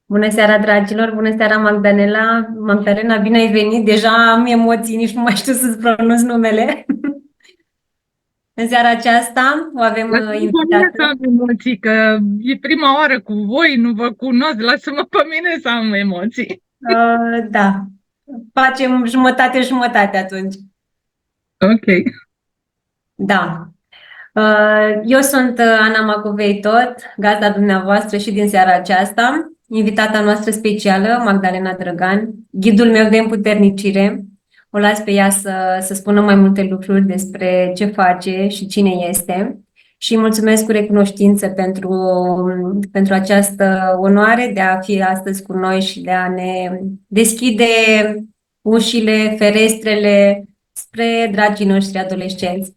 Bună seara, dragilor! Bună seara, Magdalena! Magdalena, bine ai venit! Deja am emoții, nici nu mai știu să-ți pronunț numele. În seara aceasta o avem Lăsați pe mine să invitată. am emoții, că e prima oară cu voi, nu vă cunosc, lasă-mă pe mine să am emoții. Da, facem jumătate-jumătate atunci. Ok. Da. Eu sunt Ana Macovei tot, gazda dumneavoastră și din seara aceasta, invitata noastră specială, Magdalena Drăgan, ghidul meu de împuternicire. O las pe ea să spună mai multe lucruri despre ce face și cine este. Și îi mulțumesc cu recunoștință pentru această onoare de a fi astăzi cu noi și de a ne deschide ușile, ferestrele spre dragii noștri adolescenți.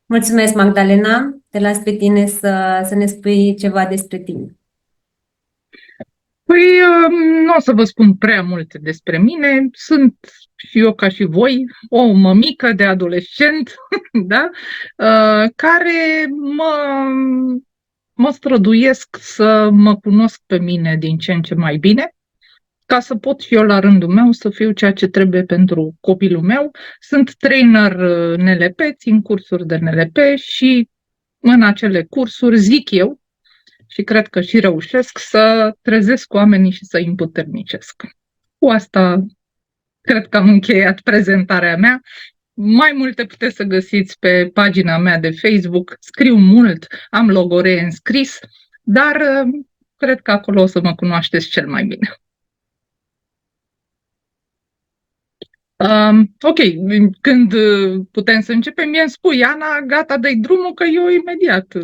Mulțumesc, Magdalena. Te las pe tine să ne spui ceva despre tine. Păi, nu o să vă spun prea multe despre mine. Sunt și eu, ca și voi, o mămică de adolescent, da? Care mă străduiesc să mă cunosc pe mine din ce în ce mai bine, ca să pot și eu la rândul meu să fiu ceea ce trebuie pentru copilul meu. Sunt trainer NLP, țin cursuri de NLP și în acele cursuri zic eu, și cred că și reușesc, să trezesc oamenii și să îi împuternicesc. Cu asta cred că am încheiat prezentarea mea. Mai multe puteți să găsiți pe pagina mea de Facebook. Scriu mult, am logoree în scris, dar cred că acolo o să mă cunoașteți cel mai bine. Ok, când putem să începem, mi-mi spui, Ana, gata, dă-i drumul, că eu imediat.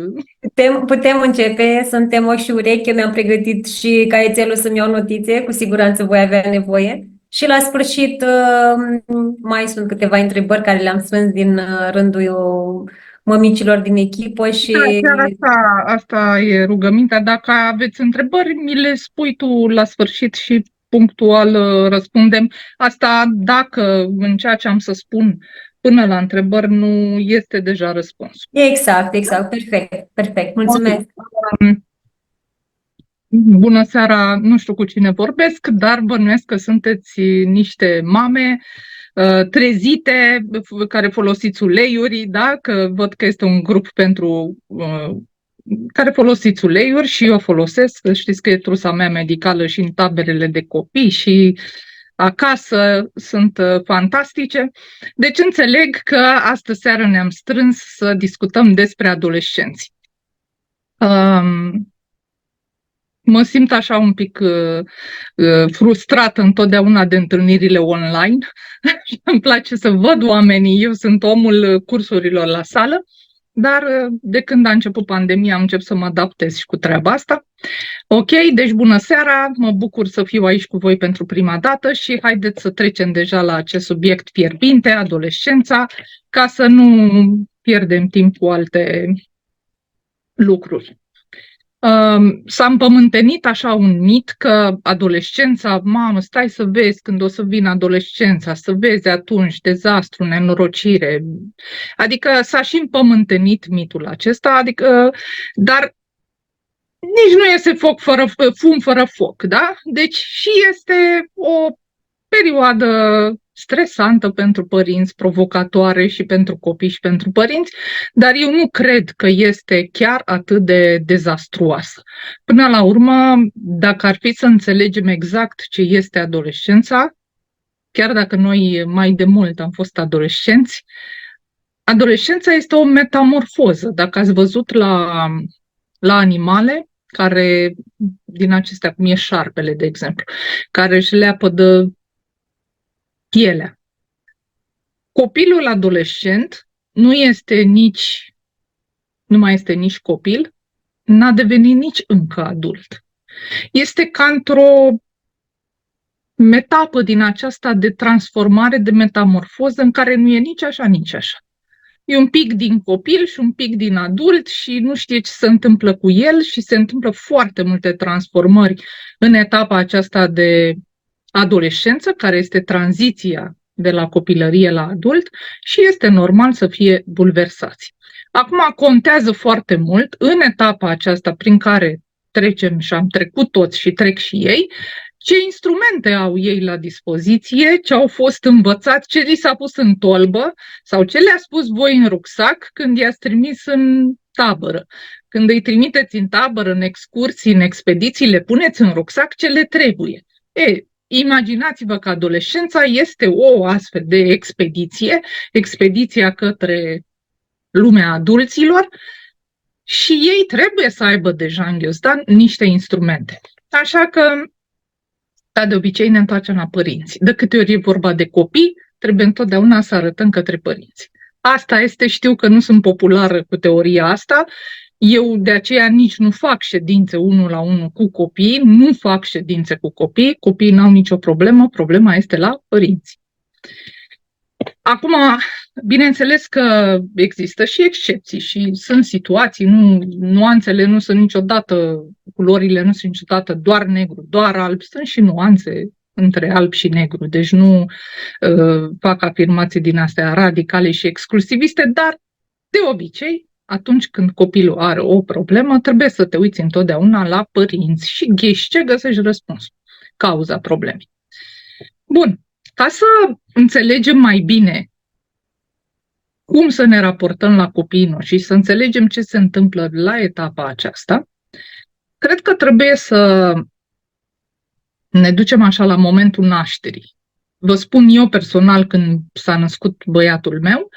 Putem începe, suntem ochi și urechi. Eu mi-am pregătit și caietelul să-mi iau notițe, cu siguranță voi avea nevoie. Și la sfârșit mai sunt câteva întrebări care le-am strâns din rândul mămicilor din echipă și Da, chiar asta e rugămintea. Dacă aveți întrebări, mi le spui tu la sfârșit și punctual răspundem. Asta dacă în ceea ce am să spun până la întrebări nu este deja răspunsul. exact, perfect, mulțumesc. Bună seara, nu știu cu cine vorbesc, dar bănuiesc că sunteți niște mame trezite, care folosiți uleiuri, da? Că văd că este un grup pentru care folosiți uleiuri și eu folosesc. Știți că e trusa mea medicală și în taberele de copii și acasă sunt fantastice. Deci înțeleg că astă seară ne-am strâns să discutăm despre adolescenți. Mă simt așa un pic frustrată întotdeauna de întâlnirile online. Îmi place să văd oamenii, eu sunt omul cursurilor la sală, dar de când a început pandemia am început să mă adaptez și cu treaba asta. Ok, deci bună seara, mă bucur să fiu aici cu voi pentru prima dată și haideți să trecem deja la acest subiect fierbinte, adolescența, ca să nu pierdem timp cu alte lucruri. S-a împământenit așa un mit că adolescența, mamă, stai să vezi când o să vină adolescența, să vezi atunci dezastru, nenorocire. Adică s-a și împământenit mitul acesta, dar nici nu este fum fără foc, da? Deci și este o perioadă stresantă pentru părinți, provocatoare și pentru copii și pentru părinți, dar eu nu cred că este chiar atât de dezastruoasă. Până la urmă, dacă ar fi să înțelegem exact ce este adolescența, chiar dacă noi mai de mult am fost adolescenți, adolescența este o metamorfoză. Dacă ați văzut la animale, care, din acestea, cum e șarpele, de exemplu, care își leapădă pielea. Copilul adolescent nu mai este nici copil, n-a devenit nici încă adult. Este ca într-o etapă din aceasta de transformare, de metamorfoză, în care nu e nici așa, nici așa. E un pic din copil și un pic din adult și nu știe ce se întâmplă cu el și se întâmplă foarte multe transformări în etapa aceasta de adolescență, care este tranziția de la copilărie la adult și este normal să fie bulversați. Acum contează foarte mult în etapa aceasta prin care trecem și am trecut toți și trec și ei, ce instrumente au ei la dispoziție, ce au fost învățați, ce li s-a pus în tolbă sau ce le-a spus voi în rucsac când i-ați trimis în tabără. Când îi trimiteți în tabără, în excursii, în expediții, le puneți în rucsac ce le trebuie. Imaginați-vă că adolescența este o astfel de expediție, expediția către lumea adulților, și ei trebuie să aibă deja în ghiozdan niște instrumente. Așa că, de obicei, ne întoarcem la părinți. De câte ori e vorba de copii, trebuie întotdeauna să arătăm către părinți. Asta este, știu că nu sunt populară cu teoria asta, eu de aceea nici nu fac ședințe 1-la-1 cu copii, nu fac ședințe cu copii, copiii n-au nicio problemă, problema este la părinți. Acum, bineînțeles că există și excepții și sunt situații, nuanțele nu sunt niciodată, culorile nu sunt niciodată doar negru, doar alb, sunt și nuanțe între alb și negru, deci nu fac afirmații din astea radicale și exclusiviste, dar de obicei, atunci când copilul are o problemă, trebuie să te uiți întotdeauna la părinți și ghiși ce găsești răspunsul, cauza problemei. Bun, ca să înțelegem mai bine cum să ne raportăm la copiii noștri și să înțelegem ce se întâmplă la etapa aceasta, cred că trebuie să ne ducem așa la momentul nașterii. Vă spun eu personal, când s-a născut băiatul meu,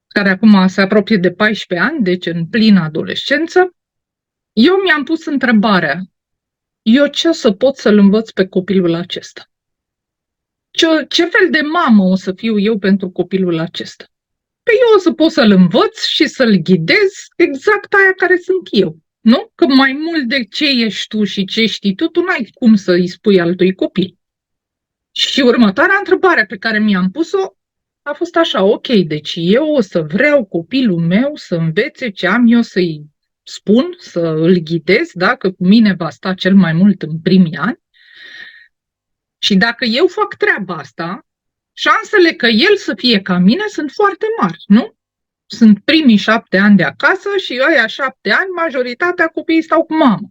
care acum se apropie de 14 ani, deci în plină adolescență, eu mi-am pus întrebarea, eu ce să pot să-l învăț pe copilul acesta? Ce fel de mamă o să fiu eu pentru copilul acesta? Păi eu o să pot să-l învăț și să-l ghidez exact aia care sunt eu. Nu? Că mai mult de ce ești tu și ce știi tu n-ai cum să-i spui altui copil. Și următoarea întrebare pe care mi-am pus-o a fost așa, ok, deci eu o să vreau copilul meu să învețe ce am eu să-i spun, să îl ghidez, da? Că cu mine va sta cel mai mult în primii ani. Și dacă eu fac treaba asta, șansele că el să fie ca mine sunt foarte mari, nu? Sunt primii 7 ani de acasă și ăia 7 ani, majoritatea copiii stau cu mamă.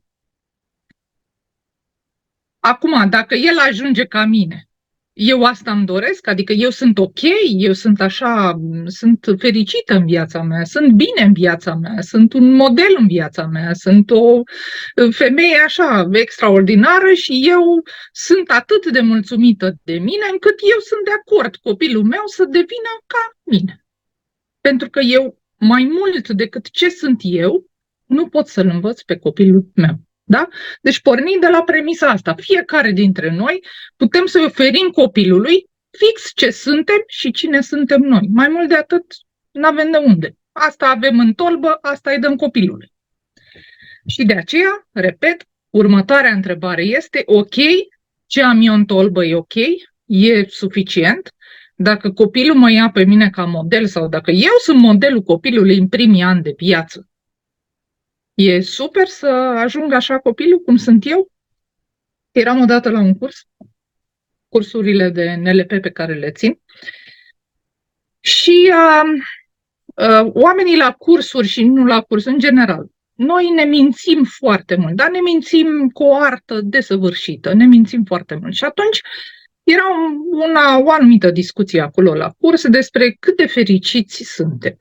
Acum, dacă el ajunge ca mine, eu asta îmi doresc, adică eu sunt ok, eu sunt așa, sunt fericită în viața mea, sunt bine în viața mea, sunt un model în viața mea, sunt o femeie așa extraordinară și eu sunt atât de mulțumită de mine încât eu sunt de acord copilul meu să devină ca mine. Pentru că eu, mai mult decât ce sunt eu, nu pot să-l învăț pe copilul meu. Da? Deci pornind de la premisa asta, fiecare dintre noi putem să-i oferim copilului fix ce suntem și cine suntem noi. Mai mult de atât, n-avem de unde. Asta avem în tolbă, asta îi dăm copilului. Și de aceea, repet, următoarea întrebare este, ok, ce am eu în tolbă e ok, e suficient. Dacă copilul mă ia pe mine ca model sau dacă eu sunt modelul copilului în primii ani de viață, e super să ajung așa copilul cum sunt eu? Eram odată la un curs, cursurile de NLP pe care le țin, și oamenii la cursuri și nu la curs în general, noi ne mințim foarte mult, dar ne mințim cu o artă desăvârșită, ne mințim foarte mult. Și atunci era o anumită discuție acolo la curs despre cât de fericiți suntem.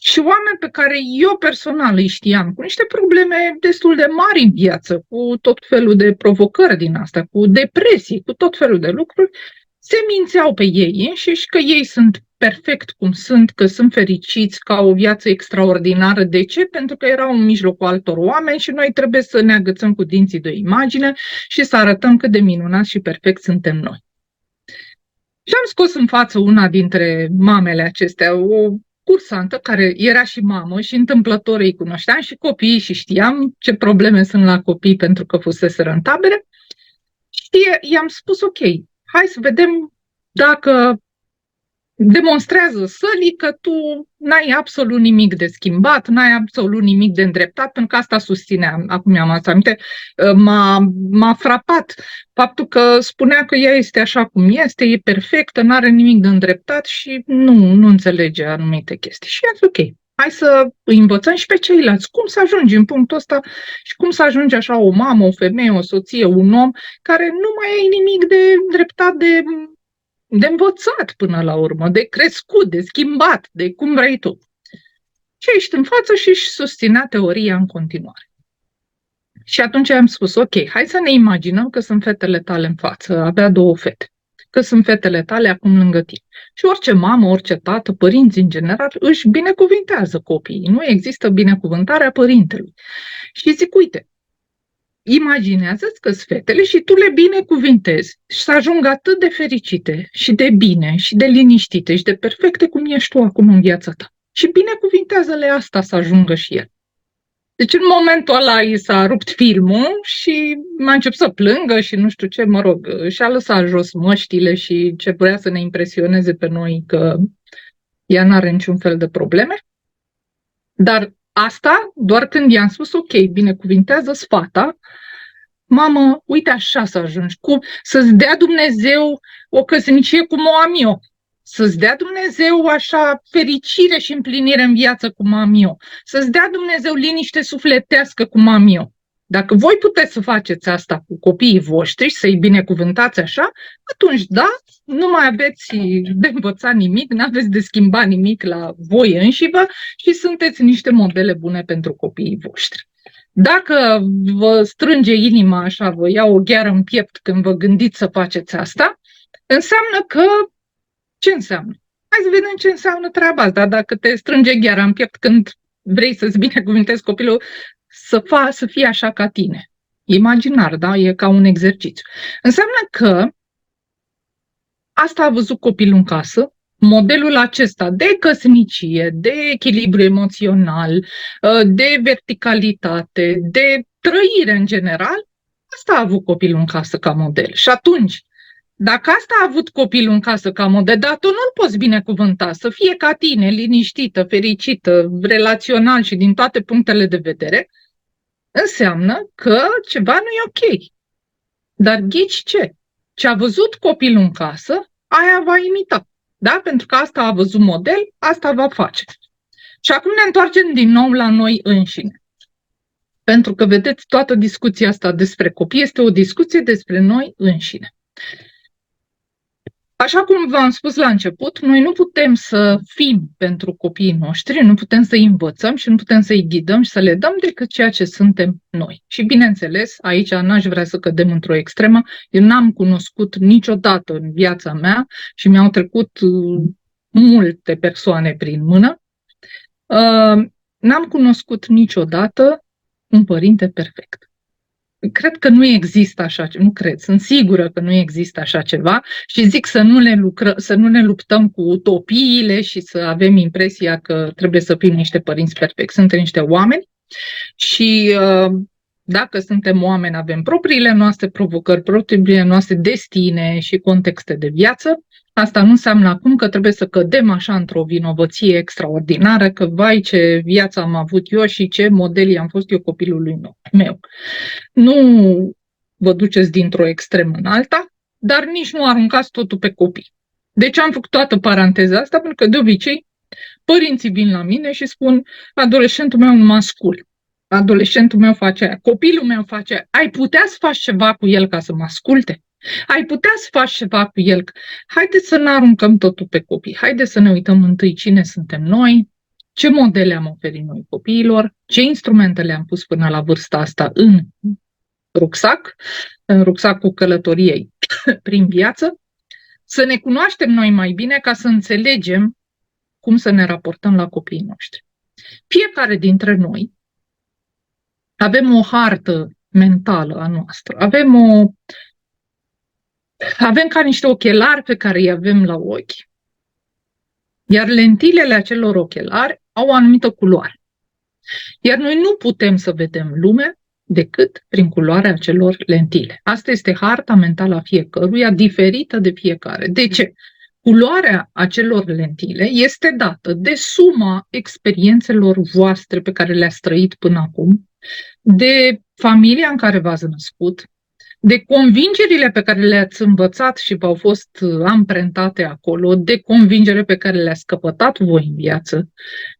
Și oameni pe care eu personal îi știam cu niște probleme destul de mari în viață, cu tot felul de provocări din astea, cu depresii, cu tot felul de lucruri, se mințeau pe ei înșiși că ei sunt perfect cum sunt, că sunt fericiți, că au o viață extraordinară. De ce? Pentru că erau în mijlocul altor oameni și noi trebuie să ne agățăm cu dinții de o imagine și să arătăm cât de minunați și perfect suntem noi. Și am scos în față una dintre mamele acestea, o cursantă care era și mamă și întâmplător îi cunoșteam și copiii și știam ce probleme sunt la copii pentru că fuseseră în tabere. Și i-am spus, ok, hai să vedem dacă demonstrează sălii că tu n-ai absolut nimic de schimbat, n-ai absolut nimic de îndreptat, pentru că asta susțineam. Acum mi-am adus aminte, m-a frapat faptul că spunea că ea este așa cum este, e perfectă, n-are nimic de îndreptat și nu înțelege anumite chestii. Și i-am zis, ok, Hai să îi învățăm și pe ceilalți cum să ajungi în punctul ăsta și cum să ajungi așa o mamă, o femeie, o soție, un om care nu mai ai nimic de dreptat de învățat până la urmă, de crescut, de schimbat, de cum vrei tu. Și ești în față și își susținea teoria în continuare. Și atunci am spus, ok, hai să ne imaginăm că sunt fetele tale în față, avea 2 fete, că sunt fetele tale acum lângă tine. Și orice mamă, orice tată, părinți în general, își binecuvintează copiii. Nu există binecuvântarea părintelui. Și zic, uite, imaginează-ți că sunt fetele și tu le binecuvintezi și să ajungă atât de fericite și de bine și de liniștite și de perfecte cum ești tu acum în viața ta. Și binecuvintează-le asta să ajungă și el. Deci în momentul ăla i s-a rupt filmul și m-a început să plângă și nu știu ce, mă rog, și-a lăsat jos măștile și ce vrea să ne impresioneze pe noi că ea n-are niciun fel de probleme. Dar asta doar când i-am spus, ok, binecuvintează-ți fata, mamă, uite așa să ajungi, să-ți dea Dumnezeu o căsnicie cum o am eu. Să-ți dea Dumnezeu așa fericire și împlinire în viață cum am eu. Să-ți dea Dumnezeu liniște sufletească cum am eu. Dacă voi puteți să faceți asta cu copiii voștri și să-i binecuvântați așa, atunci da, nu mai aveți de învățat nimic, nu aveți de schimbat nimic la voi înșivă și sunteți niște modele bune pentru copiii voștri. Dacă vă strânge inima așa, vă ia o gheară în piept când vă gândiți să faceți asta, înseamnă că ce înseamnă? Hai să vedem ce înseamnă treaba asta. Dacă te strânge gheara în piept când vrei să-ți binecuvintezi copilul să fie așa ca tine. Imaginar, da? E ca un exercițiu. Înseamnă că asta a văzut copilul în casă, modelul acesta de căsnicie, de echilibru emoțional, de verticalitate, de trăire în general, asta a avut copilul în casă ca model. Și atunci, dacă asta a avut copilul în casă ca model, dar tu nu-l poți binecuvânta, să fie ca tine, liniștită, fericită, relațional și din toate punctele de vedere, înseamnă că ceva nu e ok. Dar ghici ce? Ce a văzut copilul în casă, aia va imita. Da? Pentru că asta a văzut model, asta va face. Și acum ne întoarcem din nou la noi înșine. Pentru că, vedeți, toată discuția asta despre copii este o discuție despre noi înșine. Așa cum v-am spus la început, noi nu putem să fim pentru copiii noștri, nu putem să-i învățăm și nu putem să-i ghidăm și să le dăm decât ceea ce suntem noi. Și bineînțeles, aici n-aș vrea să cădem într-o extremă. Eu n-am cunoscut niciodată în viața mea și mi-au trecut multe persoane prin mână. N-am cunoscut niciodată un părinte perfect. Cred că nu există așa ceva, nu cred, sunt sigură că nu există așa ceva și zic să nu ne luptăm cu utopiile și să avem impresia că trebuie să fim niște părinți perfecti. Suntem niște oameni și dacă suntem oameni avem propriile noastre provocări, propriile noastre destine și contexte de viață. Asta nu înseamnă acum că trebuie să cădem așa într-o vinovăție extraordinară, că vai ce viață am avut eu și ce model am fost eu copilului meu. Nu vă duceți dintr-o extremă în alta, dar nici nu aruncați totul pe copii. Deci am făcut toată paranteza asta, pentru că de obicei părinții vin la mine și spun adolescentul meu nu mă ascultă. Adolescentul meu face aia, copilul meu face aia. Ai putea să faci ceva cu el ca să mă asculte? Ai putea să faci ceva cu el? Haideți să nu aruncăm totul pe copii. Haideți să ne uităm întâi cine suntem noi, ce modele am oferit noi copiilor, ce instrumente le-am pus până la vârsta asta în rucsacul călătoriei prin viață, să ne cunoaștem noi mai bine ca să înțelegem cum să ne raportăm la copiii noștri. Fiecare dintre noi avem o hartă mentală a noastră, avem ca niște ochelari pe care îi avem la ochi, iar lentilele acelor ochelari au o anumită culoare. Iar noi nu putem să vedem lumea decât prin culoarea acelor lentile. Asta este harta mentală a fiecăruia, diferită de fiecare. De ce? Culoarea acelor lentile este dată de suma experiențelor voastre pe care le-ați trăit până acum, de familia în care v-ați născut, de convingerile pe care le-ați învățat și v-au fost amprentate acolo, de convingere pe care le-ați căpătat voi în viață,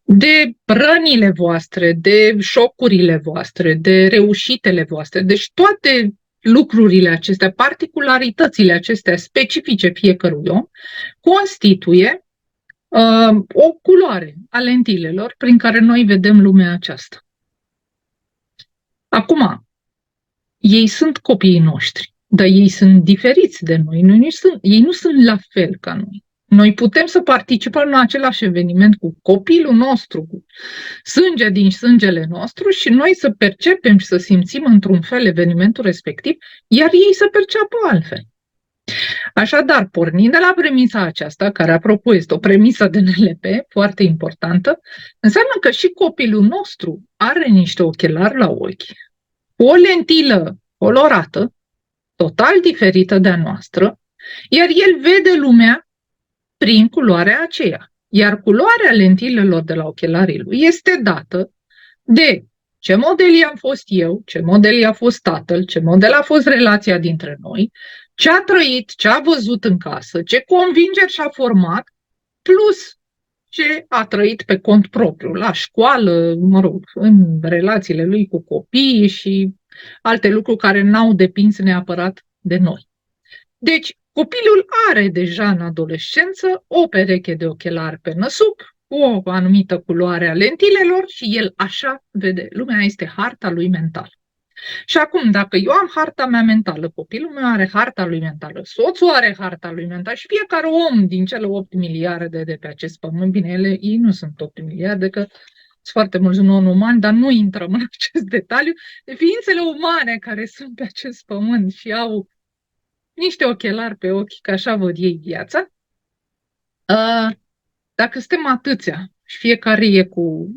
de rănile voastre, de șocurile voastre, de reușitele voastre. Deci toate lucrurile acestea, particularitățile acestea specifice fiecărui om, constituie o culoare a lentilelor prin care noi vedem lumea aceasta. Acum, ei sunt copiii noștri, dar ei sunt diferiți de noi. Ei nu sunt la fel ca noi. Noi putem să participăm la același eveniment cu copilul nostru, cu sânge din sângele nostru și noi să percepem și să simțim într-un fel evenimentul respectiv, iar ei să perceapă altfel. Așadar, pornind de la premisa aceasta, care apropo este o premisă de NLP foarte importantă, înseamnă că și copilul nostru are niște ochelari la ochi, o lentilă colorată, total diferită de a noastră, iar el vede lumea prin culoarea aceea. Iar culoarea lentilelor de la ochelarii lui este dată de ce model am fost eu, ce model a fost tatăl, ce model a fost relația dintre noi, ce a trăit, ce a văzut în casă, ce convingeri și-a format, plus ce a trăit pe cont propriu, la școală, mă rog, în relațiile lui cu copiii și alte lucruri care n-au depins neapărat de noi. Deci, copilul are deja în adolescență o pereche de ochelari pe năsuc, cu o anumită culoare a lentilelor și el așa vede. Lumea este harta lui mentală. Și acum, dacă eu am harta mea mentală, copilul meu are harta lui mentală, soțul are harta lui mentală și fiecare om din cele 8 miliarde de pe acest pământ, bine, ei nu sunt 8 miliarde, că sunt foarte mulți non-umani, dar nu intrăm în acest detaliu, de ființele umane care sunt pe acest pământ și au niște ochelari pe ochi, că așa văd ei viața. Dacă suntem atâția și fiecare e cu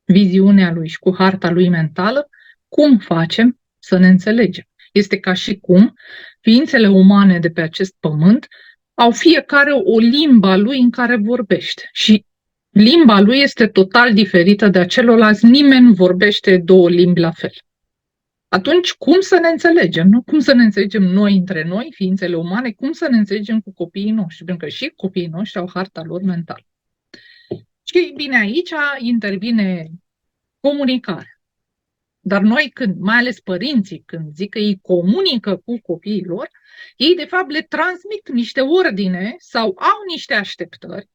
viziunea lui și cu harta lui mentală, cum facem să ne înțelegem? Este ca și cum ființele umane de pe acest pământ au fiecare o limbă a lui în care vorbește. Și limba lui este total diferită de a celorlalți. Nimeni nu vorbește două limbi la fel. Atunci, cum să ne înțelegem? Nu? Cum să ne înțelegem noi între noi, ființele umane? Cum să ne înțelegem cu copiii noștri? Pentru că și copiii noștri au harta lor mentală. Și bine, aici intervine comunicarea. Dar noi, mai ales părinții, când zic că ei comunică cu copiii lor, ei de fapt le transmit niște ordine sau au niște așteptări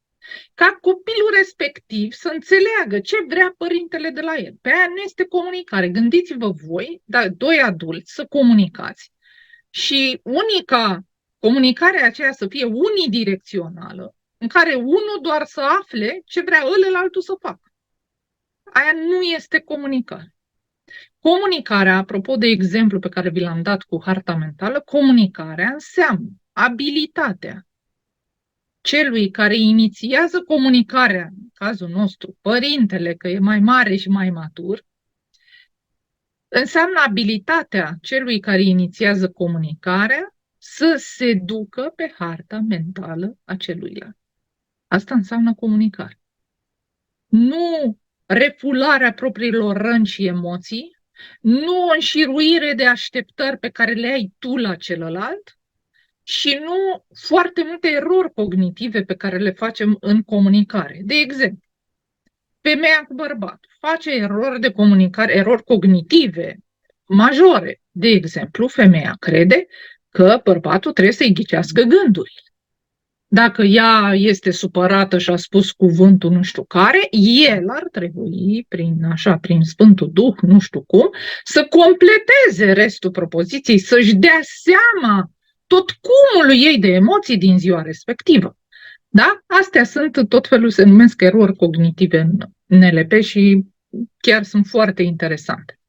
ca copilul respectiv să înțeleagă ce vrea părintele de la el. Pe aia nu este comunicare. Gândiți-vă voi, doi adulți, să comunicați și unica comunicare aceea să fie unidirecțională, în care unul doar să afle ce vrea ălălaltul să facă. Aia nu este comunicare. Comunicarea, apropo de exemplu pe care vi l-am dat cu harta mentală, comunicarea înseamnă abilitatea celui care inițiază comunicarea, în cazul nostru, părintele, că e mai mare și mai matur, înseamnă abilitatea celui care inițiază comunicarea să se ducă pe harta mentală a celuilalt. Asta înseamnă comunicare. Nu refularea propriilor răni și emoții, nu o înșiruire de așteptări pe care le ai tu la celălalt și nu foarte multe erori cognitive pe care le facem în comunicare. De exemplu, femeia cu bărbatul face erori de comunicare, erori cognitive majore. De exemplu, femeia crede că bărbatul trebuie să-i ghicească gândurile. Dacă ea este supărată și a spus cuvântul nu știu care, el ar trebui, prin Sfântul Duh, nu știu cum, să completeze restul propoziției, să-și dea seama tot cumulul ei de emoții din ziua respectivă. Da? Astea sunt tot felul, se numesc erori cognitive în NLP și chiar sunt foarte interesante.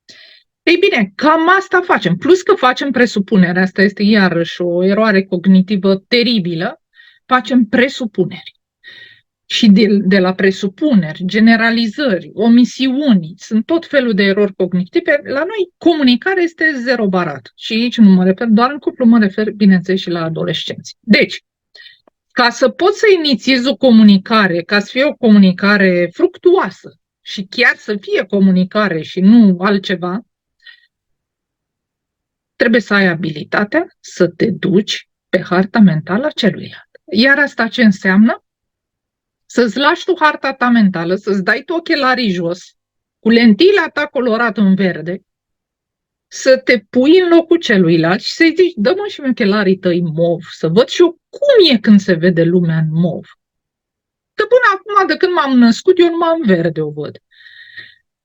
Ei bine, cam asta facem. Plus că facem presupunerea, asta este iarăși o eroare cognitivă teribilă, facem presupuneri. Și de la presupuneri, generalizări, omisiuni, sunt tot felul de erori cognitive. La noi comunicarea este zero barat. Și aici nu mă refer doar în cuplu, mă refer, bineînțeles, și la adolescenți. Deci, ca să poți să inițiezi o comunicare, ca să fie o comunicare fructuoasă și chiar să fie comunicare și nu altceva, trebuie să ai abilitatea să te duci pe harta mentală a celuilalt. Iar asta ce înseamnă? Să-ți lași tu harta ta mentală, să-ți dai tu ochelarii jos, cu lentila ta colorată în verde, să te pui în locul celuilalt și să-i zici, dă-mă și ochelarii tăi mov, să văd și eu cum e când se vede lumea în mov. Că până acum, de când m-am născut, eu numai în verde o văd.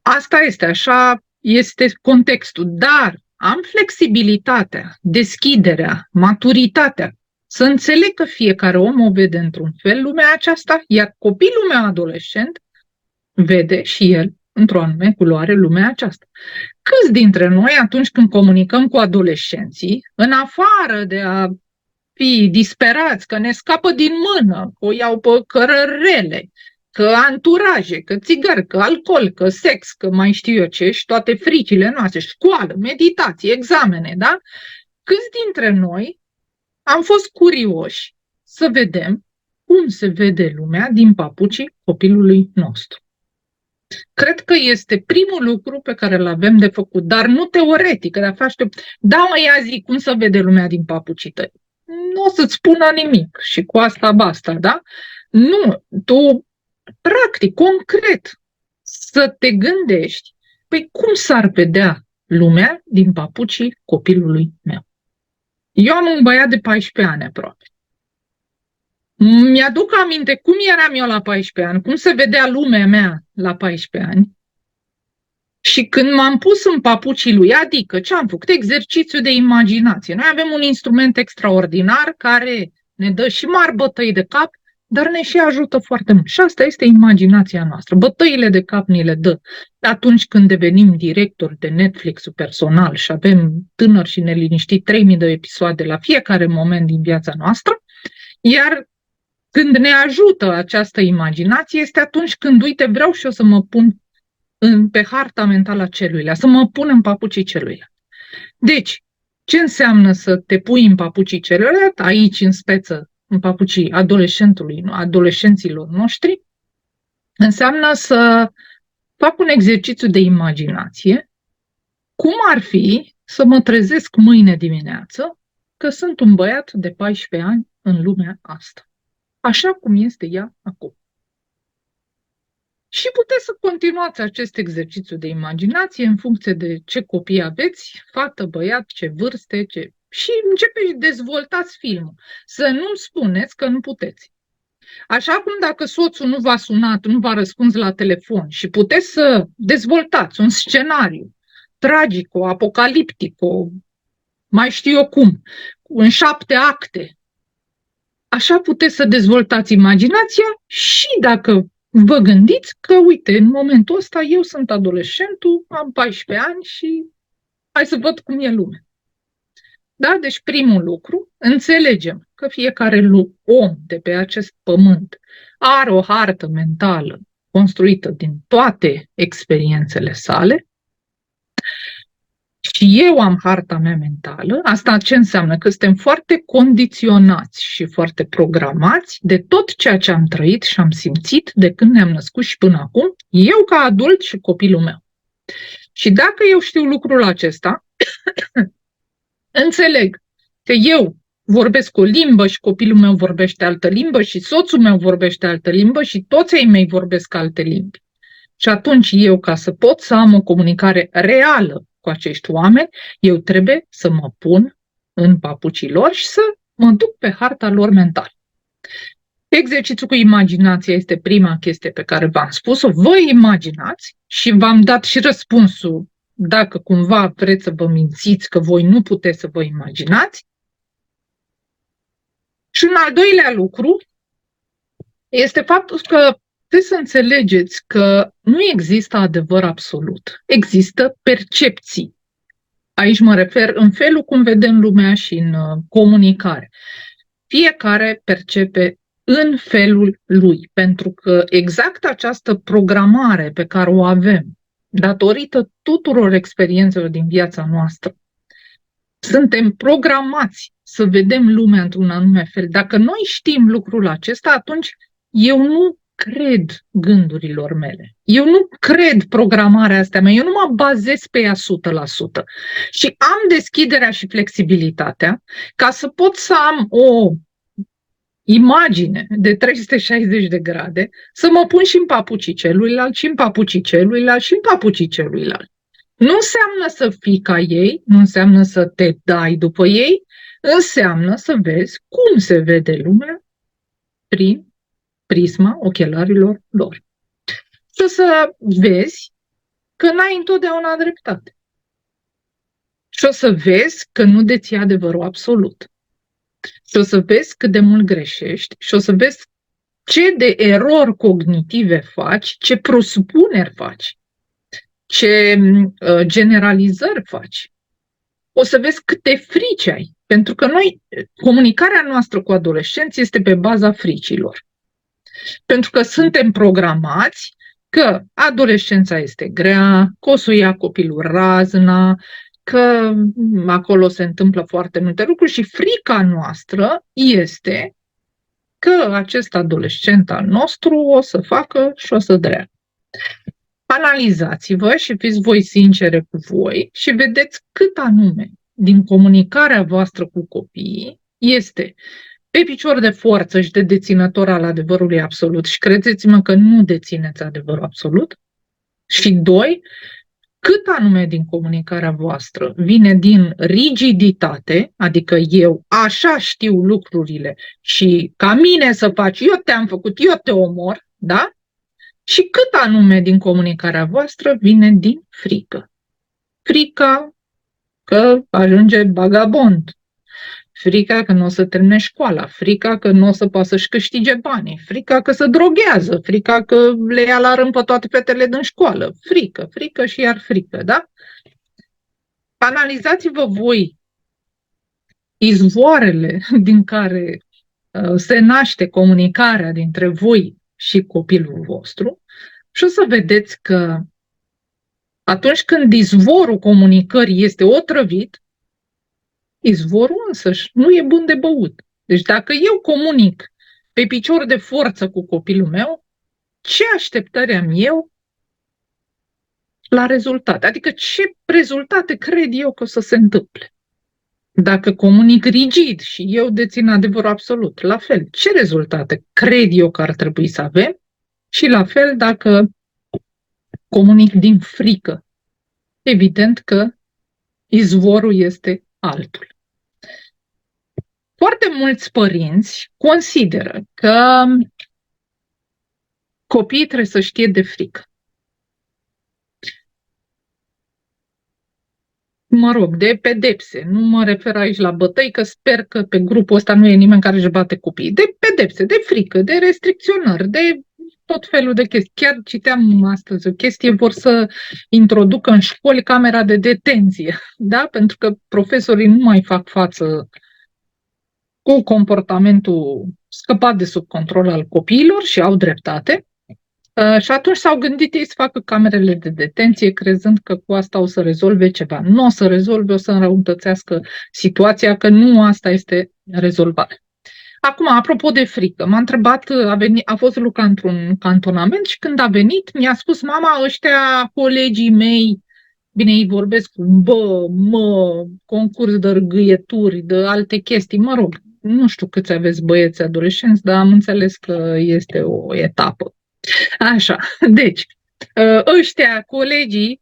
Asta este, așa este contextul, dar am flexibilitatea, deschiderea, maturitatea, să înțeleg că fiecare om o vede într-un fel lumea aceasta, iar copilul meu adolescent vede și el într-o anume culoare lumea aceasta. Câți dintre noi, atunci când comunicăm cu adolescenții, în afară de a fi disperați că ne scapă din mână, că o iau pe cărărele, că anturaje, că țigări, că alcool, că sex, că mai știu eu ce, și toate fricile noastre, școală, meditație, examene, da? Câți dintre noi am fost curioși să vedem cum se vede lumea din papucii copilului nostru? Cred că este primul lucru pe care îl avem de făcut, dar nu teoretic, că faci da, mă, ia zi, cum să vede lumea din papucii tăi? Nu o să-ți spună nimic și cu asta basta, da? Nu, tu practic, concret, să te gândești, păi cum s-ar vedea lumea din papucii copilului meu? Eu am un băiat de 14 ani aproape. Mi-aduc aminte cum eram eu la 14 ani, cum se vedea lumea mea la 14 ani. Și când m-am pus în papucii lui, adică ce am făcut? Exercițiu de imaginație. Noi avem un instrument extraordinar care ne dă și mari bătăi de cap, dar ne și ajută foarte mult. Și asta este imaginația noastră. Bătăile de cap ni le dă atunci când devenim directori de Netflix-ul personal și avem tânăr și neliniștit 3000 de episoade la fiecare moment din viața noastră, iar când ne ajută această imaginație este atunci când, uite, vreau și eu să mă pun pe harta mentală a celuilalt, să mă pun în papucii celuilalt. Deci, ce înseamnă să te pui în papucii celuilalt, aici în speță, în papucii adolescenților noștri? Înseamnă să fac un exercițiu de imaginație, cum ar fi să mă trezesc mâine dimineață că sunt un băiat de 14 ani în lumea asta, așa cum este ea acum. Și puteți să continuați acest exercițiu de imaginație în funcție de ce copii aveți, fată, băiat, ce vârste, și începeți dezvoltați filmul. Să nu spuneți că nu puteți. Așa cum dacă soțul nu v-a sunat, nu v-a răspuns la telefon și puteți să dezvoltați un scenariu tragico, apocaliptico, mai știu eu cum, în 7 acte, așa puteți să dezvoltați imaginația și dacă vă gândiți că, uite, în momentul ăsta eu sunt adolescentul, am 14 ani și hai să văd cum e lumea. Da? Deci primul lucru, înțelegem că fiecare om de pe acest pământ are o hartă mentală construită din toate experiențele sale și eu am harta mea mentală. Asta ce înseamnă? Că suntem foarte condiționați și foarte programați de tot ceea ce am trăit și am simțit de când ne-am născut și până acum, eu ca adult și copilul meu. Și dacă eu știu lucrul acesta, înțeleg că eu vorbesc o limbă și copilul meu vorbește altă limbă și soțul meu vorbește altă limbă și toți ei mei vorbesc alte limbi. Și atunci eu, ca să pot să am o comunicare reală cu acești oameni, eu trebuie să mă pun în papucii lor și să mă duc pe harta lor mentală. Exercițiul cu imaginația este prima chestie pe care v-am spus-o. Vă imaginați și v-am dat și răspunsul dacă cumva vreți să vă mințiți că voi nu puteți să vă imaginați. Și un al doilea lucru este faptul că trebuie să înțelegeți că nu există adevăr absolut. Există percepții. Aici mă refer în felul cum vedem lumea și în comunicare. Fiecare percepe în felul lui, pentru că exact această programare pe care o avem, datorită tuturor experiențelor din viața noastră, suntem programați să vedem lumea într-un anume fel. Dacă noi știm lucrul acesta, atunci eu nu cred gândurilor mele. Eu nu cred programarea asta mea, eu nu mă bazez pe ea 100%. Și am deschiderea și flexibilitatea ca să pot să am o imagine de 360 de grade, să mă pun și în papucii celuilalt, și în papucii celuilalt, și în papucii celuilalt. Nu înseamnă să fii ca ei, nu înseamnă să te dai după ei, înseamnă să vezi cum se vede lumea prin prisma ochelarilor lor. Și o să vezi că n-ai întotdeauna dreptate. Și o să vezi că nu deții adevărul absolut. Și o să vezi cât de mult greșești și o să vezi ce de erori cognitive faci, ce presupuneri faci, ce generalizări faci. O să vezi câte frici ai. Pentru că noi, comunicarea noastră cu adolescenți este pe baza fricilor. Pentru că suntem programați că adolescența este grea, că o să o ia copilul razna, că acolo se întâmplă foarte multe lucruri și frica noastră este că acest adolescent al nostru o să facă și o să dreagă. Analizați-vă și fiți voi sincere cu voi și vedeți cât anume din comunicarea voastră cu copiii este pe picior de forță și de deținător al adevărului absolut și credeți-mă că nu dețineți adevărul absolut. Și doi, cât anume din comunicarea voastră vine din rigiditate, adică eu așa știu lucrurile și ca mine să faci, eu te-am făcut, eu te omor, da? Și cât anume din comunicarea voastră vine din frică. Frica că ajunge vagabond, frica că nu o să termine școala, frica că nu o să poată să-și câștige banii, frica că se droghează, frica că le ia la rând pe toate fetele din școală. Frică, frică și iar frică, da? Analizați-vă voi izvoarele din care se naște comunicarea dintre voi și copilul vostru și o să vedeți că atunci când izvorul comunicării este otrăvit, izvorul însăși nu e bun de băut. Deci dacă eu comunic pe picior de forță cu copilul meu, ce așteptări am eu la rezultate? Adică ce rezultate cred eu că o să se întâmple? Dacă comunic rigid și eu dețin adevărul absolut, la fel, ce rezultate cred eu că ar trebui să avem? Și la fel, dacă comunic din frică, evident că izvorul este altul. Foarte mulți părinți consideră că copiii trebuie să știe de frică. Mă rog, de pedepse. Nu mă refer aici la bătăi, că sper că pe grupul ăsta nu e nimeni care își bate copiii. De pedepse, de frică, de restricționări, de tot felul de chestii. Chiar citeam astăzi o chestie, vor să introducă în școli camera de detenție, da? Pentru că profesorii nu mai fac față cu comportamentul scăpat de sub control al copiilor și au dreptate. Și atunci s-au gândit ei să facă camerele de detenție, crezând că cu asta o să rezolve ceva. Nu o să rezolve, o să înrăutățească situația, că nu asta este rezolvarea. Acum, apropo de frică, m-a întrebat, a fost Luca într-un cantonament și când a venit, mi-a spus mama, ăștia colegii mei, bine, ei vorbesc cu concurs de râgâieturi, de alte chestii, mă rog, nu știu câți aveți băieți adolescenți, dar am înțeles că este o etapă. Așa, deci, ăștia, colegii,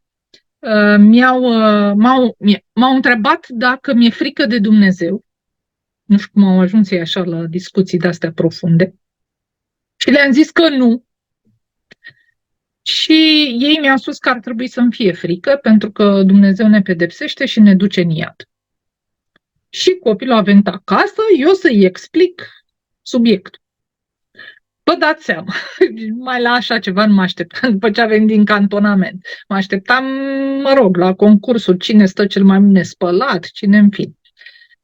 m-au întrebat dacă mi-e frică de Dumnezeu. Nu știu cum au ajuns ei așa la discuții de-astea profunde. Și le-am zis că nu. Și ei mi-au spus că ar trebui să-mi fie frică, pentru că Dumnezeu ne pedepsește și ne duce în iad. Și copilul a venit acasă, eu să-i explic subiectul. Vă dați seama, mai la așa ceva nu mă așteptam după ce a venit din cantonament. Mă așteptam, mă rog, la concursul cine stă cel mai nespălat, cine în fin.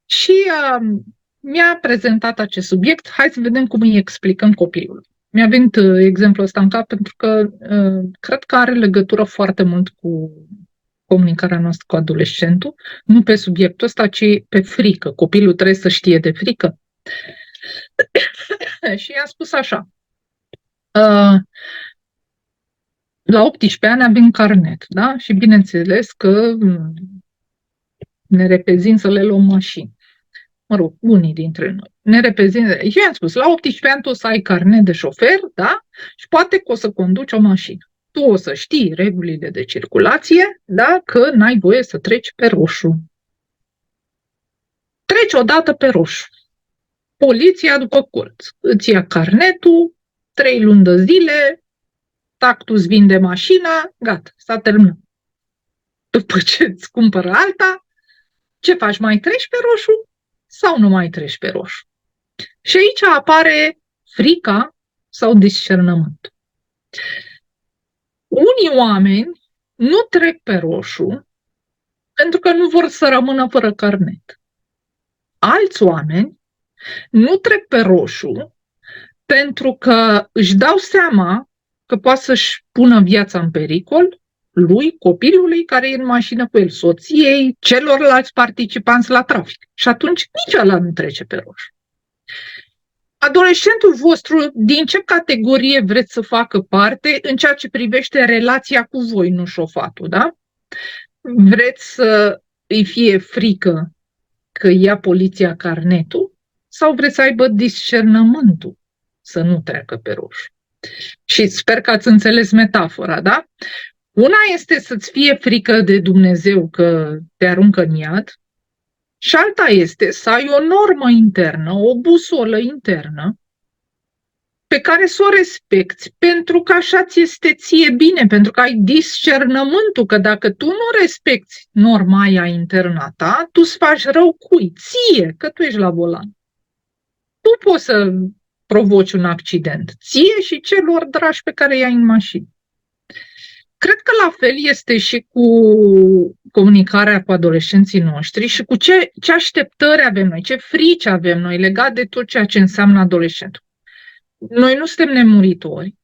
Și mi-a prezentat acest subiect, hai să vedem cum îi explicăm copilului. Mi-a venit exemplul ăsta în cap pentru că cred că are legătură foarte mult cu comunicarea noastră cu adolescentul, nu pe subiectul ăsta, ci pe frică. Copilul trebuie să știe de frică. Și i-am spus așa, Uh, La 18 ani avem carnet, da? Și bineînțeles că ne repezim să le luăm mașini. Mă rog, unii dintre noi. Ne reprezintă. Și i-am spus, la 18 ani tu o să ai carnet de șofer, da? Și poate că o să conduci o mașină. Tu o să știi regulile de circulație, da? Că n-ai voie să treci pe roșu. Treci odată pe roșu. Poliția după colț. Îți ia carnetul, 3 luni de zile, tac, tu îți vinde mașina, gata, s-a terminat. După ce îți cumpără alta, ce faci? Mai treci pe roșu sau nu mai treci pe roșu? Și aici apare frica sau discernământul. Unii oameni nu trec pe roșu pentru că nu vor să rămână fără carnet. Alți oameni nu trec pe roșu pentru că își dau seama că poate să-și pună viața în pericol, lui, copilului care e în mașină cu el, soției, celorlalți participanți la trafic. Și atunci nici ăla nu trece pe roșu. Adolescentul vostru, din ce categorie vreți să facă parte în ceea ce privește relația cu voi, nu șofatul, da? Vreți să îi fie frică că ia poliția carnetul sau vreți să aibă discernământul să nu treacă pe roșu? Și sper că ați înțeles metafora, da? Una este să-ți fie frică de Dumnezeu că te aruncă în iad și alta este să ai o normă internă, o busolă internă pe care să o respecti pentru că așa ți este ție bine, pentru că ai discernământul că dacă tu nu respecti norma aia internă ta, tu îți faci rău cui? Ție, că tu ești la volan. Tu poți să provoci un accident, ție și celor dragi pe care i-ai în mașină. Cred că la fel este și cu comunicarea cu adolescenții noștri și cu ce așteptări avem noi, ce frici avem noi legat de tot ceea ce înseamnă adolescentul. Noi nu suntem nemuritori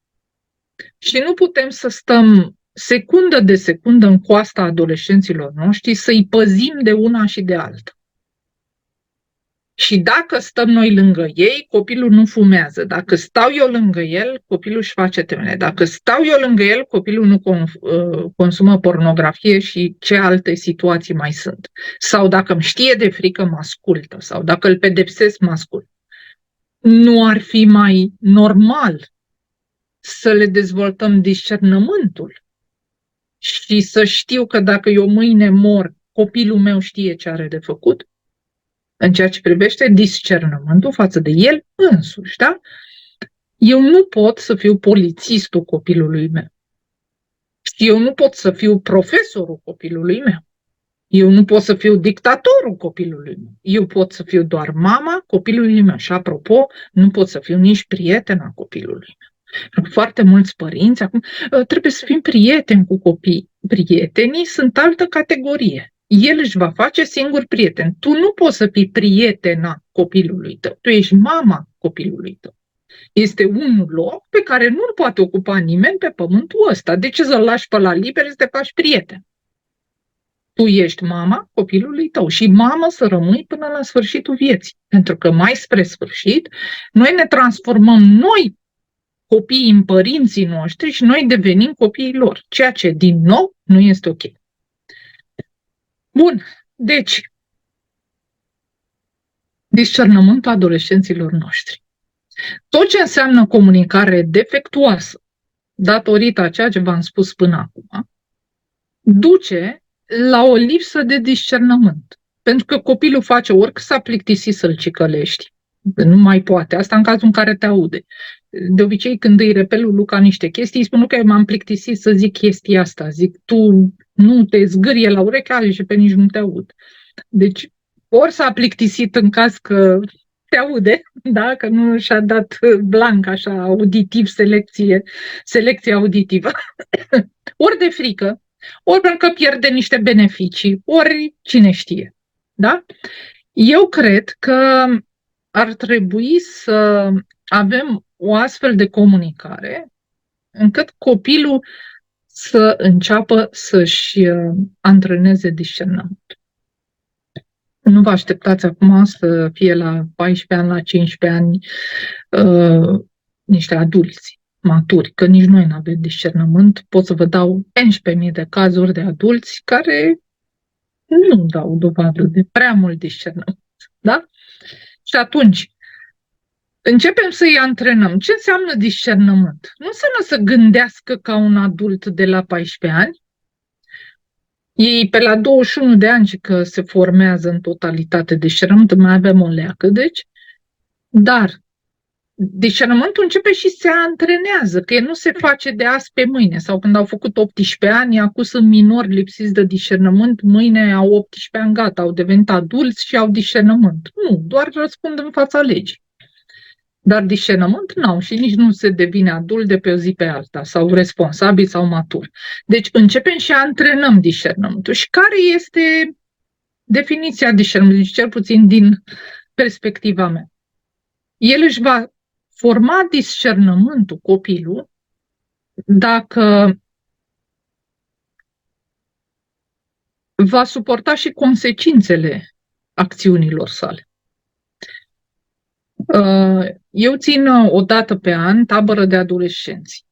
și nu putem să stăm secundă de secundă în coasta adolescenților noștri să-i păzim de una și de alta. Și dacă stăm noi lângă ei, copilul nu fumează. Dacă stau eu lângă el, copilul își face temele. Dacă stau eu lângă el, copilul nu consumă pornografie și ce alte situații mai sunt. Sau dacă îmi știe de frică, mă ascultă. Sau dacă îl pedepsesc, mă ascult. Nu ar fi mai normal să le dezvoltăm discernământul și să știu că dacă eu mâine mor, copilul meu știe ce are de făcut? În ceea ce privește discernământul față de el însuși, da? Eu nu pot să fiu polițistul copilului meu. Și eu nu pot să fiu profesorul copilului meu. Eu nu pot să fiu dictatorul copilului meu. Eu pot să fiu doar mama copilului meu. Și apropo, nu pot să fiu nici prietena copilului meu. Pentru că foarte mulți părinți acum trebuie să fim prieteni cu copiii. Prietenii sunt altă categorie. El își va face singur prieten. Tu nu poți să fii prietena copilului tău. Tu ești mama copilului tău. Este un loc pe care nu-l poate ocupa nimeni pe pământul ăsta. De ce să-l lași pe la liber să te faci prieten? Tu ești mama copilului tău și mamă să rămâi până la sfârșitul vieții. Pentru că mai spre sfârșit, noi ne transformăm noi copiii în părinții noștri și noi devenim copiii lor. Ceea ce, din nou, nu este ok. Bun, deci, discernământul adolescenților noștri. Tot ce înseamnă comunicare defectuoasă, datorită a ceea ce v-am spus până acum, duce la o lipsă de discernământ. Pentru că copilul face orică s-a plictisit să-l cicălești. Nu mai poate. Asta în cazul în care te aude. De obicei, când îi repel lui Luca niște chestii, îi spun că eu m-am plictisit să zic chestia asta. Zic, tu nu te zgârie la ureche și pe nici nu te aud. Deci, ori s-a plictisit în caz că te aude, da? Că nu și-a dat blanc așa auditiv selecție auditivă, ori de frică, ori pentru că pierde niște beneficii, ori cine știe. Da? Eu cred că ar trebui să avem o astfel de comunicare încât copilul să înceapă să-și antreneze discernământul. Nu vă așteptați acum să fie la 14 ani, la 15 ani niște adulți. maturi, că nici noi nu avem discernământ. Pot să vă dau 11.000 de cazuri de adulți care nu dau dovadă de prea mult discernământ. Da? Și atunci, începem să-i antrenăm. Ce înseamnă discernământ? Nu înseamnă să gândească ca un adult de la 14 ani. Ei pe la 21 de ani că se formează în totalitate discernământ, mai avem o leacă, deci. Dar discernământul începe și se antrenează, că el nu se face de azi pe mâine. Sau când au făcut 18 ani, acum sunt minori lipsiți de discernământ, mâine au 18 ani, gata, au devenit adulți și au discernământ. Nu, doar răspund în fața legii. Dar discernământ n-au și nici nu se devine adult de pe o zi pe alta, sau responsabil sau matur. Deci începem și antrenăm discernământul. Și care este definiția discernământului, cel puțin din perspectiva mea? El își va forma discernământul, copilul, dacă va suporta și consecințele acțiunilor sale. Eu țin o dată pe an tabără de adolescenți.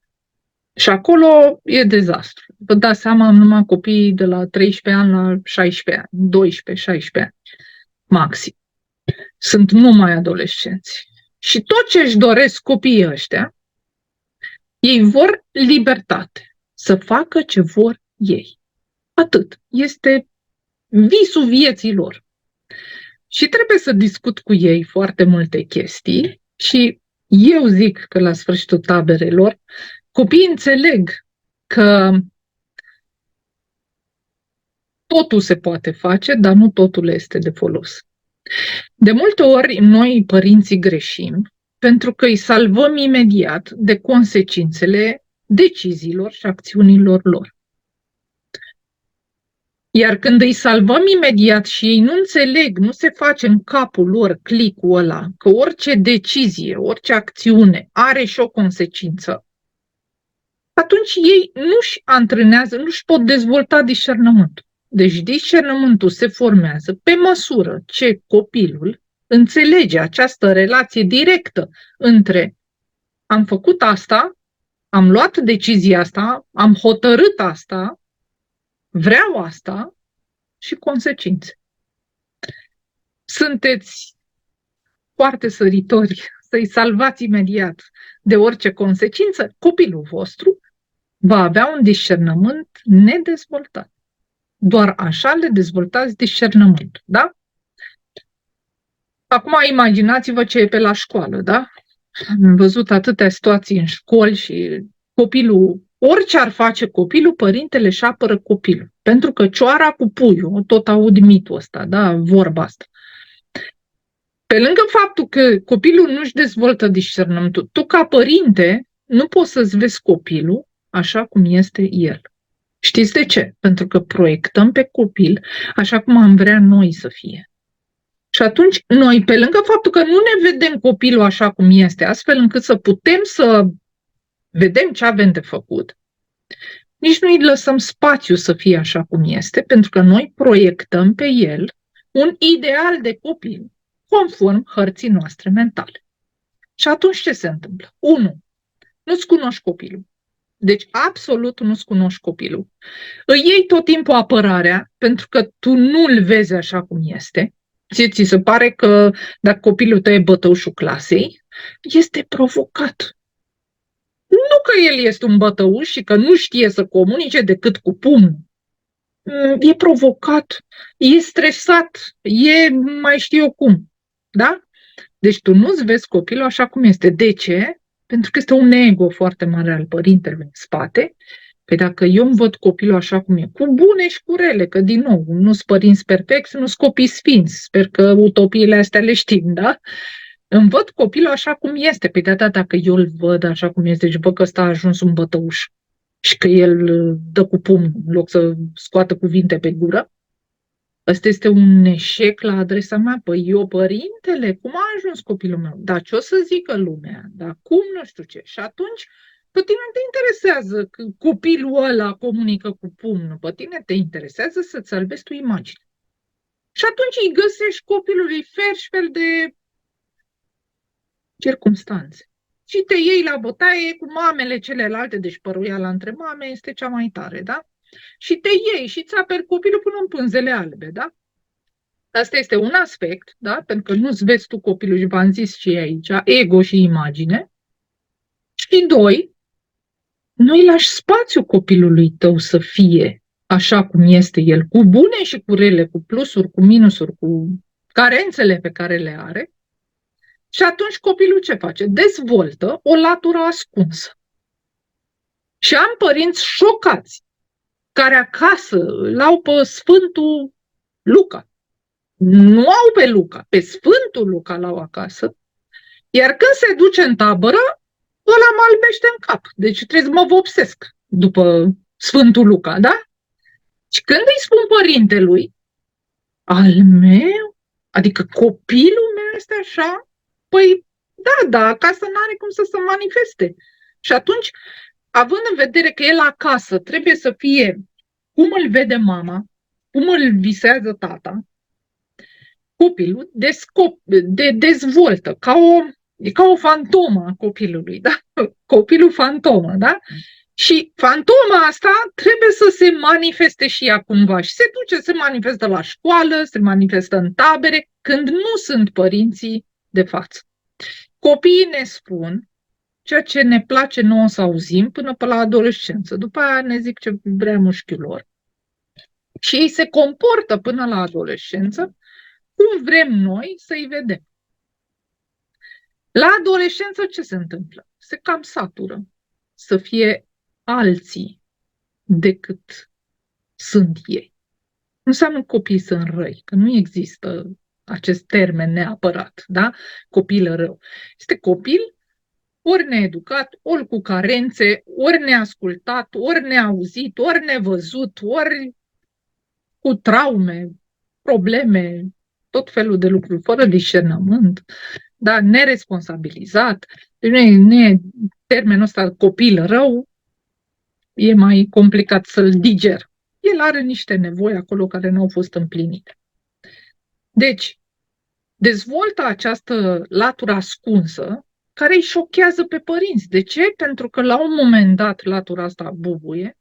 Și acolo e dezastru. Vă dați seama, am numai copii de la 13 ani la 16 ani, 12-16 ani, maxim. Sunt numai adolescenți. Și tot ce își doresc copiii ăștia, ei vor libertate, să facă ce vor ei. Atât. Este visul vieții lor. Și trebuie să discut cu ei foarte multe chestii și eu zic că la sfârșitul taberelor copiii înțeleg că totul se poate face, dar nu totul este de folos. De multe ori noi, părinții, greșim pentru că îi salvăm imediat de consecințele deciziilor și acțiunilor lor. Iar când îi salvăm imediat și ei nu înțeleg, nu se face în capul lor clicul ăla, că orice decizie, orice acțiune are și o consecință, atunci ei nu-și antrenează, nu-și pot dezvolta discernământul. Deci discernământul se formează pe măsură ce copilul înțelege această relație directă între am făcut asta, am luat decizia asta, am hotărât asta, vreau asta și consecințe. Sunteți foarte săritori să-i salvați imediat de orice consecință, copilul vostru va avea un discernământ nedezvoltat. Doar așa le dezvoltați discernământul, da? Acum imaginați-vă ce e pe la școală, da? Am văzut atâtea situații în școli și copilul, orice ar face copilul, părintele își apără copilul. Pentru că cioara cu puiul, tot aud mitul ăsta, da? Vorba asta. Pe lângă faptul că copilul nu-și dezvoltă discernământul, tu ca părinte nu poți să-ți vezi copilul așa cum este el. Știți de ce? Pentru că proiectăm pe copil așa cum am vrea noi să fie. Și atunci noi, pe lângă faptul că nu ne vedem copilul așa cum este, astfel încât să putem să vedem ce avem de făcut, nici nu îi lăsăm spațiu să fie așa cum este, pentru că noi proiectăm pe el un ideal de copil conform hărții noastre mentale. Și atunci ce se întâmplă? 1. Nu-ți cunoști copilul. Deci absolut nu-ți cunoști copilul. Îi iei tot timpul apărarea pentru că tu nu-l vezi așa cum este. Ți se pare că dacă copilul tău e bătăușul clasei, este provocat. Nu că el este un bătăuș și că nu știe să comunice decât cu pumnul. E provocat, e stresat, e mai știu eu cum. Da? Deci tu nu-ți vezi copilul așa cum este. De ce? Pentru că este un ego foarte mare al părintelui în spate. Păi dacă eu îmi văd copilul așa cum e, cu bune și cu rele, că din nou, nu sunt părinți perfecți, nu sunt copii sfinți, sper că utopiile astea le știm, da? Îmi văd copilul așa cum este. Păi da, dacă eu îl văd așa cum este, deci văd că ăsta a ajuns un bătăuș și că el dă cu pumn în loc să scoată cuvinte pe gură, ăsta este un eșec la adresa mea. Păi eu, părintele, cum a ajuns copilul meu? Dar ce o să zică lumea? Dar cum nu știu ce? Și atunci, pe tine te interesează că copilul ăla comunică cu pumnul. Pe tine te interesează să-ți salvezi tu imagine. Și atunci îi găsești copilului fel și fel de circumstanțe. și te iei la bătaie cu mamele celelalte, deci păruiala între mame este cea mai tare, da? Și te iei și îți aperi copilul până în pânzele albe, da? Asta este un aspect, da? Pentru că nu-ți vezi tu copilul și v-am zis ce e aici, ego și imagine. Și doi, nu-i lași spațiu copilului tău să fie așa cum este el, cu bune și cu rele, cu plusuri, cu minusuri, cu carențele pe care le are. Și atunci copilul ce face? Dezvoltă o latură ascunsă. Și am părinți șocați, care acasă îl au pe Sfântul Luca. Nu au pe Luca, pe Sfântul Luca l-au acasă, iar când se duce în tabără, ăla mă albește în cap. Deci trebuie să mă vopsesc după Sfântul Luca, da? Și când îi spun părintelui, al meu, adică copilul meu este așa, păi da, acasă n-are cum să se manifeste. Și atunci, având în vedere că el acasă trebuie să fie cum îl vede mama, cum îl visează tata, copilul dezvoltă ca o fantomă a copilului, da? Copilul fantomă, da? Și fantoma asta trebuie să se manifeste și ea cumva. Și se duce, se manifestă la școală, se manifestă în tabere, când nu sunt părinții de față. Copiii ne spun ceea ce ne place nouă să auzim până pe la adolescență. După aia ne zic ce vrea mușchiul lor. Și ei se comportă până la adolescență cum vrem noi să-i vedem. La adolescență ce se întâmplă? Se cam satură să fie alții decât sunt ei. Nu înseamnă copiii sunt răi, că nu există acest termen neapărat, da? Copil rău. Este copil ori needucat, ori cu carențe, ori neascultat, ori neauzit, ori nevăzut, ori cu traume, probleme, tot felul de lucruri, fără discernământ, da? Neresponsabilizat. Deci termenul ăsta copil rău e mai complicat să-l diger. El are niște nevoi acolo care nu au fost împlinite. Deci, dezvoltă această latură ascunsă care îi șochează pe părinți. De ce? Pentru că la un moment dat latura asta bubuie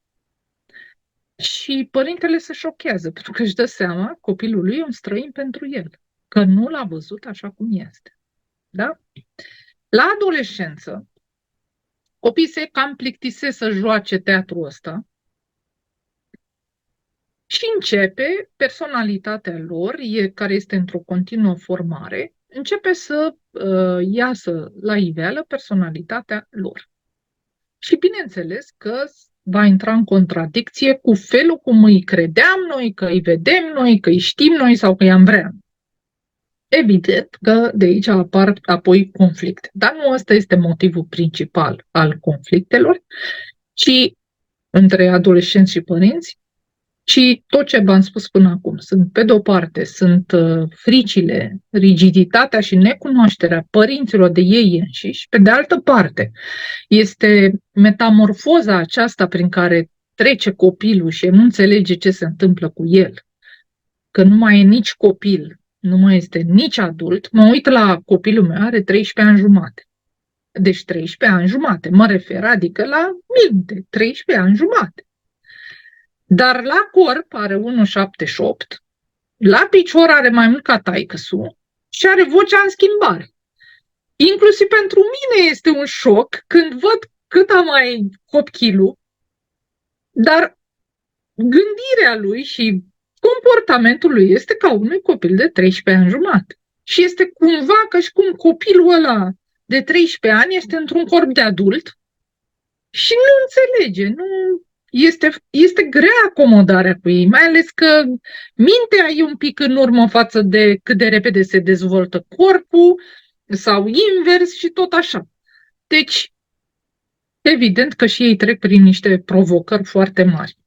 și părintele se șochează pentru că își dă seama copilul lui e un străin pentru el, că nu l-a văzut așa cum este. Da? La adolescență, copiii se cam plictisesc să joace teatrul ăsta și începe personalitatea lor, care este într-o continuă formare, începe să iasă la iveală personalitatea lor. Și bineînțeles că va intra în contradicție cu felul cum îi credeam noi, că îi vedem noi, că îi știm noi sau că i-am vrea. Evident că de aici apar apoi conflicte. Dar nu ăsta este motivul principal al conflictelor, ci între adolescenți și părinți, ci tot ce v-am spus până acum. Pe de o parte, sunt fricile, rigiditatea și necunoașterea părinților de ei înșiși, pe de altă parte, este metamorfoza aceasta prin care trece copilul și nu înțelege ce se întâmplă cu el, că nu mai e nici copil, nu mai este nici adult. Mă uit la copilul meu, are 13 ani jumate. Deci 13 ani jumate, mă refer, adică la minte, 13 ani jumate. Dar la corp are 1,78, la picior are mai mult ca taică-su și are vocea în schimbare. Inclusiv pentru mine este un șoc când văd cât a mai copchilul, dar gândirea lui și comportamentul lui este ca unui copil de 13 ani jumate. Și este cumva ca și cum copilul ăla de 13 ani este într-un corp de adult și nu înțelege, este grea acomodarea cu ei, mai ales că mintea e un pic în urmă față de cât de repede se dezvoltă corpul sau invers și tot așa. Deci, evident că și ei trec prin niște provocări foarte mari.